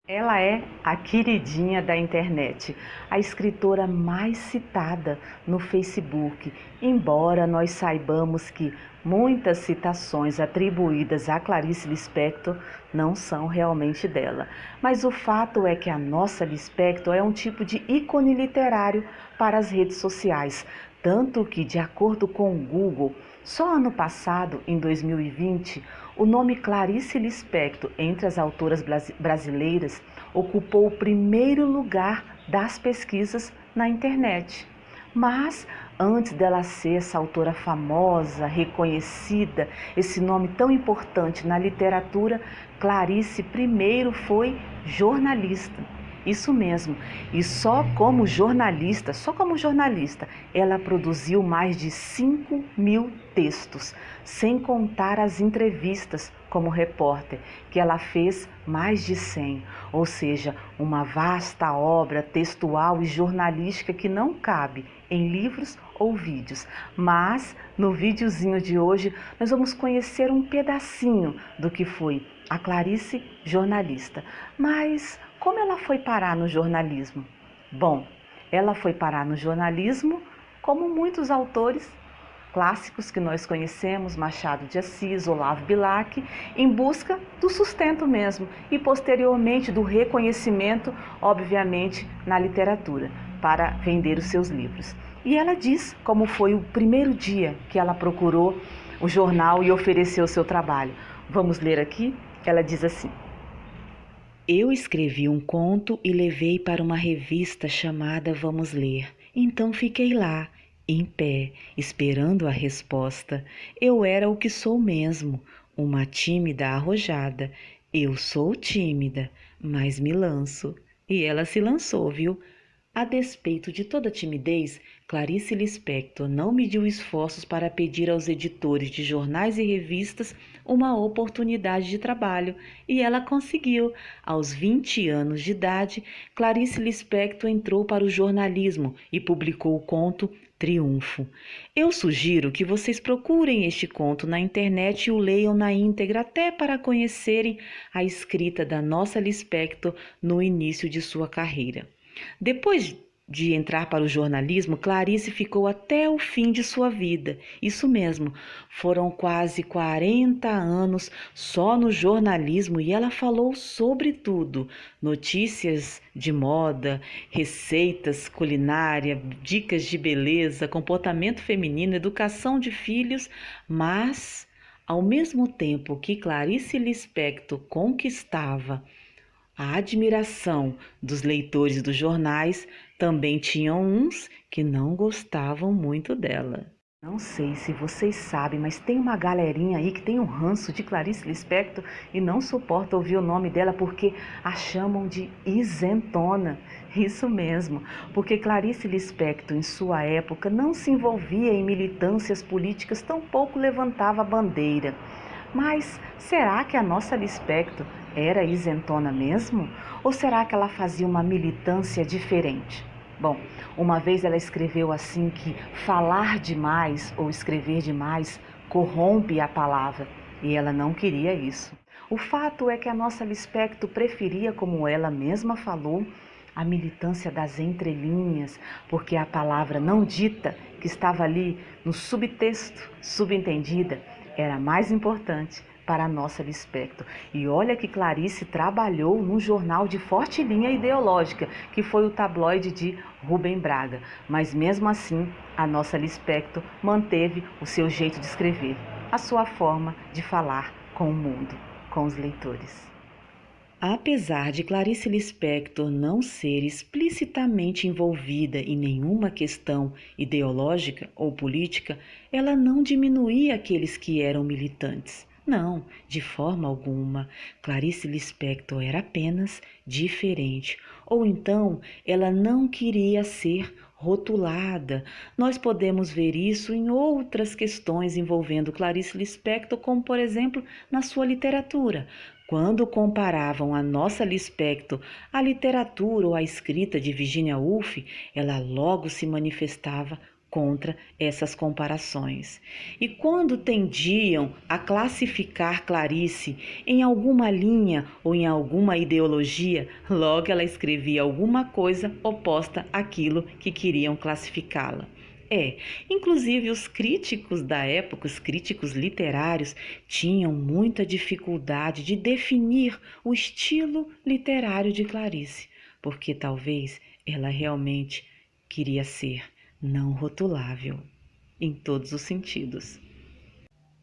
Ela é a queridinha da internet, a escritora mais citada no Facebook, embora nós saibamos que muitas citações atribuídas a Clarice Lispector não são realmente dela. Mas o fato é que a nossa Lispector é um tipo de ícone literário para as redes sociais, tanto que, de acordo com o Google, só ano passado, em 2020, o nome Clarice Lispector, entre as autoras brasileiras, ocupou o primeiro lugar das pesquisas na internet. Mas antes dela ser essa autora famosa, reconhecida, esse nome tão importante na literatura, Clarice primeiro foi jornalista. Isso mesmo. E só como jornalista, ela produziu mais de 5.000 textos, sem contar as entrevistas como repórter, que ela fez mais de 100, ou seja, uma vasta obra textual e jornalística que não cabe em livros ou vídeos. Mas no videozinho de hoje nós vamos conhecer um pedacinho do que foi a Clarice jornalista. Mas como ela foi parar no jornalismo? Bom, ela foi parar no jornalismo como muitos autores clássicos que nós conhecemos, Machado de Assis, Olavo Bilac, em busca do sustento mesmo e posteriormente do reconhecimento, obviamente, na literatura, para vender os seus livros. E ela diz como foi o primeiro dia que ela procurou o jornal e ofereceu o seu trabalho. Vamos ler aqui? Ela diz assim: eu escrevi um conto e levei para uma revista chamada Vamos Ler. Então fiquei lá, em pé, esperando a resposta. Eu era o que sou mesmo, uma tímida arrojada. Eu sou tímida, mas me lanço. E ela se lançou, viu? A despeito de toda timidez, Clarice Lispector não mediu esforços para pedir aos editores de jornais e revistas uma oportunidade de trabalho, e ela conseguiu. Aos 20 anos de idade, Clarice Lispector entrou para o jornalismo e publicou o conto Triunfo. Eu sugiro que vocês procurem este conto na internet e o leiam na íntegra, até para conhecerem a escrita da nossa Lispector no início de sua carreira. Depois de entrar para o jornalismo, Clarice ficou até o fim de sua vida. Isso mesmo, foram quase 40 anos só no jornalismo e ela falou sobre tudo: notícias de moda, receitas, culinária, dicas de beleza, comportamento feminino, educação de filhos, mas ao mesmo tempo que Clarice Lispector conquistava a admiração dos leitores dos jornais, também tinham uns que não gostavam muito dela. Não sei se vocês sabem, mas tem uma galerinha aí que tem um ranço de Clarice Lispector e não suporta ouvir o nome dela porque a chamam de isentona. Isso mesmo, porque Clarice Lispector, em sua época, não se envolvia em militâncias políticas, tampouco levantava bandeira. Mas será que a nossa Lispector era isentona mesmo? Ou será que ela fazia uma militância diferente? Bom, uma vez ela escreveu assim que falar demais ou escrever demais corrompe a palavra, e ela não queria isso. O fato é que a nossa Lispector preferia, como ela mesma falou, a militância das entrelinhas, porque a palavra não dita, que estava ali no subtexto, subentendida, era mais importante para a nossa Lispector. E olha que Clarice trabalhou num jornal de forte linha ideológica, que foi o tabloide de Rubem Braga. Mas mesmo assim, a nossa Lispector manteve o seu jeito de escrever, a sua forma de falar com o mundo, com os leitores. Apesar de Clarice Lispector não ser explicitamente envolvida em nenhuma questão ideológica ou política, ela não diminuía aqueles que eram militantes. Não, de forma alguma. Clarice Lispector era apenas diferente, ou então ela não queria ser rotulada. Nós podemos ver isso em outras questões envolvendo Clarice Lispector, como por exemplo na sua literatura. Quando comparavam a nossa Lispector à literatura ou à escrita de Virginia Woolf, ela logo se manifestava contra essas comparações. E quando tendiam a classificar Clarice em alguma linha ou em alguma ideologia, logo ela escrevia alguma coisa oposta àquilo que queriam classificá-la. Inclusive os críticos da época, os críticos literários, tinham muita dificuldade de definir o estilo literário de Clarice, porque talvez ela realmente queria ser não rotulável em todos os sentidos.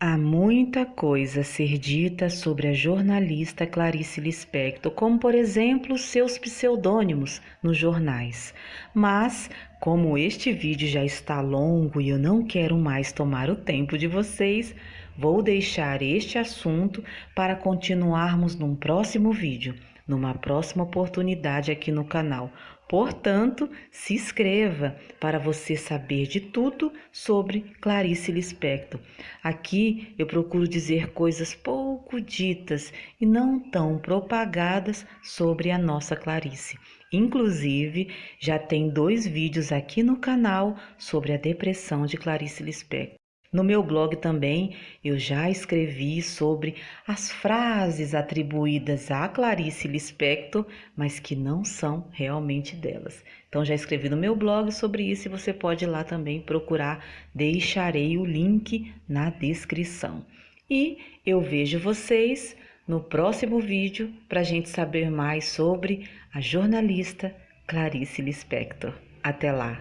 Há muita coisa a ser dita sobre a jornalista Clarice Lispector, como por exemplo seus pseudônimos nos jornais. Mas, como este vídeo já está longo e eu não quero mais tomar o tempo de vocês, vou deixar este assunto para continuarmos num próximo vídeo, numa próxima oportunidade aqui no canal. Portanto, se inscreva para você saber de tudo sobre Clarice Lispector. Aqui eu procuro dizer coisas pouco ditas e não tão propagadas sobre a nossa Clarice. Inclusive, já tem 2 vídeos aqui no canal sobre a depressão de Clarice Lispector. No meu blog também eu já escrevi sobre as frases atribuídas a Clarice Lispector, mas que não são realmente delas. Então já escrevi no meu blog sobre isso e você pode ir lá também procurar, deixarei o link na descrição. E eu vejo vocês no próximo vídeo para a gente saber mais sobre a jornalista Clarice Lispector. Até lá!